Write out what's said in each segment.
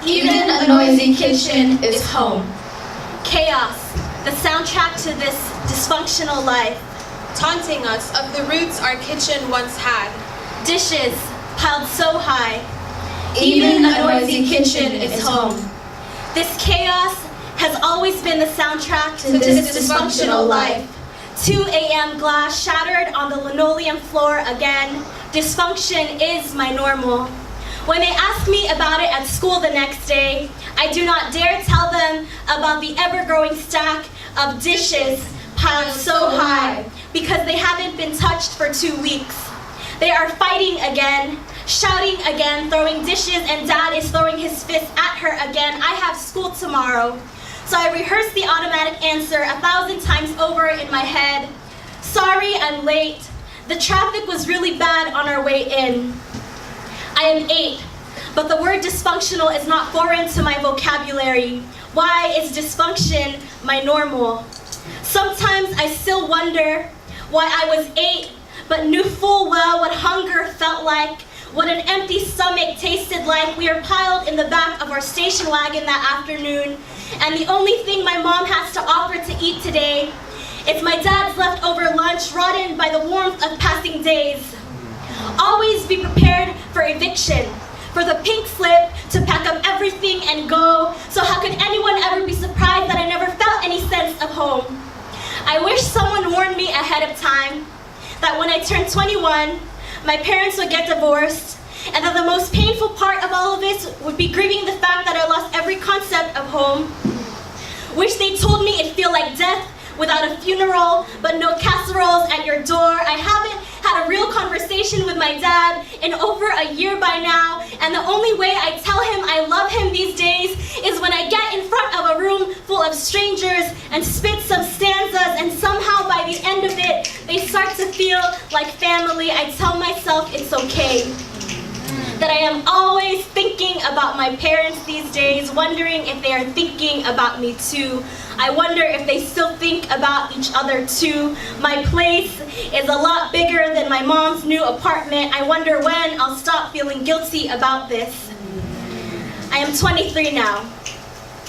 Even a noisy kitchen is home. Chaos, the soundtrack to this dysfunctional life. Taunting us of the roots our kitchen once had. Dishes piled so high. Even a noisy kitchen is home. This chaos has always been the soundtrack To this dysfunctional life. 2 a.m. glass shattered on the linoleum floor again. Dysfunction is my normal. When they ask me about it at school the next day, I do not dare tell them about the ever-growing stack of dishes piled so high because they haven't been touched for 2 weeks. They are fighting again, shouting again, throwing dishes, and Dad is throwing his fist at her again. I have school tomorrow. So I rehearse the automatic answer 1,000 times over in my head. Sorry, I'm late. The traffic was really bad on our way in. I am 8, but the word dysfunctional is not foreign to my vocabulary. Why is dysfunction my normal? Sometimes I still wonder why I was 8, but knew full well what hunger felt like, what an empty stomach tasted like. We are piled in the back of our station wagon that afternoon, and the only thing my mom has to offer to eat today is my dad's leftover lunch, rotten by the warmth of passing days. Always be prepared for eviction, for the pink slip to pack up everything and go. So how could anyone ever be surprised that I never felt any sense of home? I wish someone warned me ahead of time that when I turned 21, my parents would get divorced, and that the most painful part of all of this would be grieving the fact that I lost every concept of home. Wish they told me it'd feel like death without a funeral, but no casseroles at your door. I haven't had a real conversation with my dad in over a year by now, and the only way I tell him I love him these days is when I get in front of a room full of strangers and spit some stanzas, and somehow by the end of it, they start to feel like family. I tell myself it's okay. That I am always thinking about my parents these days, wondering if they are thinking about me too. I wonder if they still think about each other too. My place is a lot bigger than my mom's new apartment. I wonder when I'll stop feeling guilty about this. I am 23 now.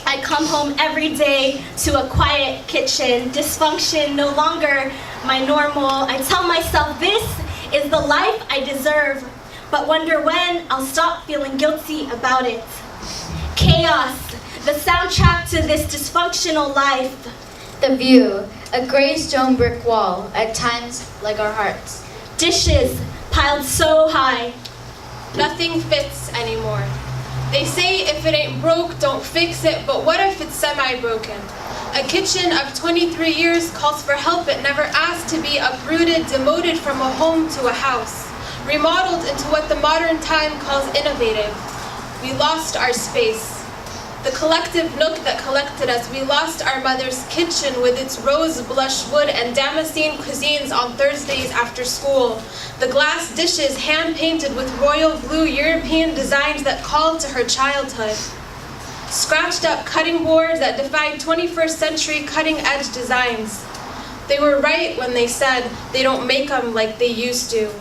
I come home every day to a quiet kitchen. Dysfunction no longer my normal. I tell myself this is the life I deserve, but wonder when I'll stop feeling guilty about it. Chaos, the soundtrack to this dysfunctional life. The view, a gray stone brick wall, at times like our hearts. Dishes piled so high. Nothing fits anymore. They say if it ain't broke, don't fix it, but what if it's semi-broken? A kitchen of 23 years calls for help it never asked to be uprooted, demoted from a home to a house, remodeled into what the modern time calls innovative. We lost our space. The collective nook that collected us. We lost our mother's kitchen with its rose blush wood and Damascene cuisines on Thursdays after school. The glass dishes hand-painted with royal blue European designs that called to her childhood. Scratched up cutting boards that defied 21st century cutting-edge designs. They were right when they said they don't make them like they used to.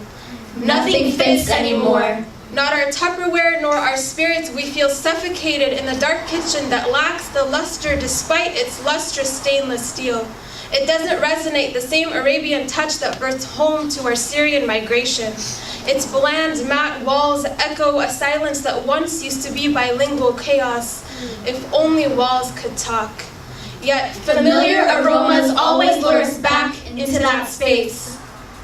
Nothing fits anymore. Not our Tupperware nor our spirits. We feel suffocated in the dark kitchen that lacks the luster despite its lustrous stainless steel. It doesn't resonate the same Arabian touch that birthed home to our Syrian migration. Its bland, matte walls echo a silence that once used to be bilingual chaos. If only walls could talk. Yet familiar aromas always lure us back into that space.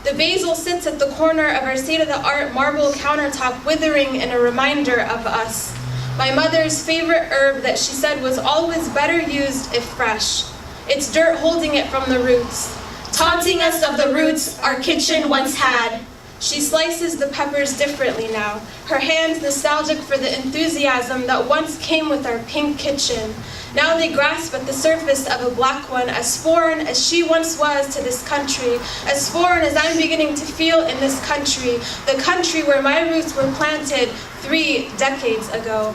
The basil sits at the corner of our state-of-the-art marble countertop, withering in a reminder of us. My mother's favorite herb that she said was always better used if fresh. It's dirt holding it from the roots, taunting us of the roots our kitchen once had. She slices the peppers differently now, her hands nostalgic for the enthusiasm that once came with our pink kitchen. Now they grasp at the surface of a black one, as foreign as she once was to this country, as foreign as I'm beginning to feel in this country, the country where my roots were planted 3 decades ago.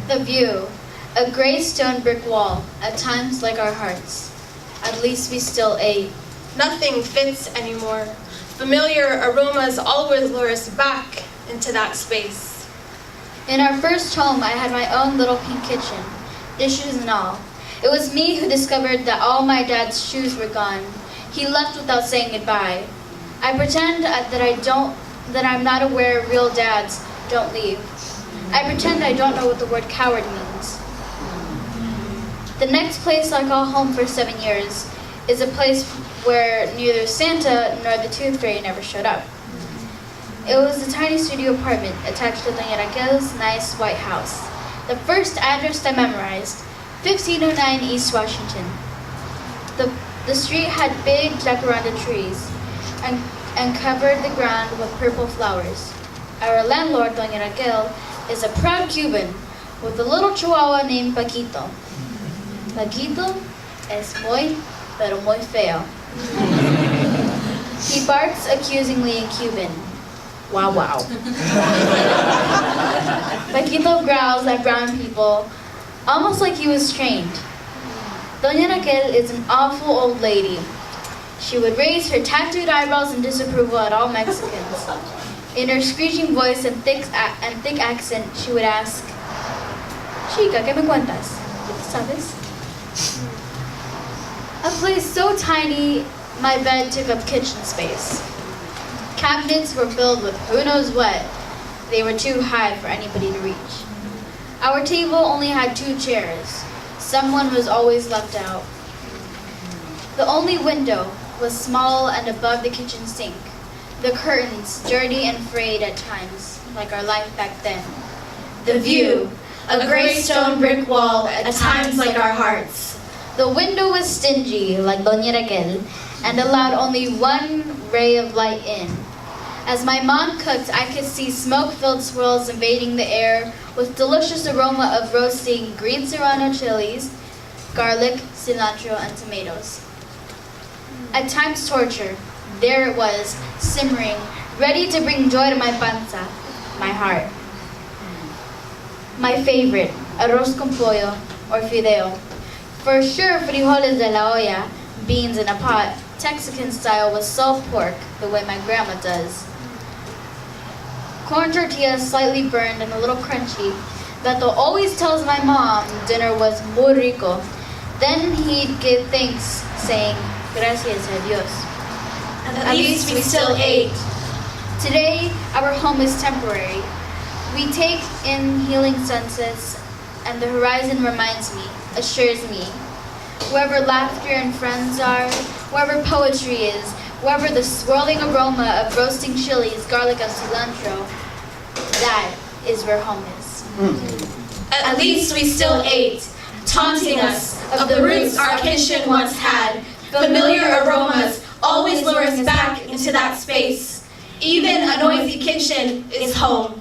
The view, a gray stone brick wall, at times like our hearts. At least we still ate. Nothing fits anymore. Familiar aromas always lure us back into that space. In our first home, I had my own little pink kitchen, dishes and all. It was me who discovered that all my dad's shoes were gone. He left without saying goodbye. I pretend that I'm not aware real dads don't leave. I pretend I don't know what the word coward means. The next place I call home for 7 years is a place where neither Santa nor the Tooth Fairy never showed up. It was a tiny studio apartment attached to Doña Raquel's nice white house. The first address I memorized, 1509 East Washington. The street had big jacaranda trees and covered the ground with purple flowers. Our landlord, Doña Raquel, is a proud Cuban with a little chihuahua named Paquito. Paquito es muy, pero muy feo. He barks accusingly in Cuban. Wow, wow. Paquito growls at brown people, almost like he was trained. Doña Raquel is an awful old lady. She would raise her tattooed eyebrows in disapproval at all Mexicans. In her screeching voice and thick accent, she would ask, "Chica, ¿qué me cuentas? ¿Qué sabes?" A place so tiny, my bed took up kitchen space. Cabinets were filled with who knows what. They were too high for anybody to reach. Our table only had 2 chairs. Someone was always left out. The only window was small and above the kitchen sink. The curtains, dirty and frayed at times, like our life back then. The view, a gray stone brick wall, at times like our hearts. The window was stingy, like Doña Raquel, and allowed only one ray of light in. As my mom cooked, I could see smoke-filled swirls invading the air with delicious aroma of roasting green serrano chilies, garlic, cilantro, and tomatoes. At times torture, there it was, simmering, ready to bring joy to my panza, my heart. My favorite, arroz con pollo, or fideo. For sure, frijoles de la olla, beans in a pot, Texican style with salt pork, the way my grandma does. Corn tortillas slightly burned and a little crunchy. Beto always tells my mom dinner was muy rico. Then he'd give thanks, saying, "Gracias a Dios." At least we still ate. Today, our home is temporary. We take in healing sunsets, and the horizon reminds me, assures me, wherever laughter and friends are, wherever poetry is, wherever the swirling aroma of roasting chilies, garlic, and cilantro, that is where home is. At least we still ate, taunting us of the roots our kitchen once had. Familiar aromas always lure us back into that space. Even a noisy kitchen is home.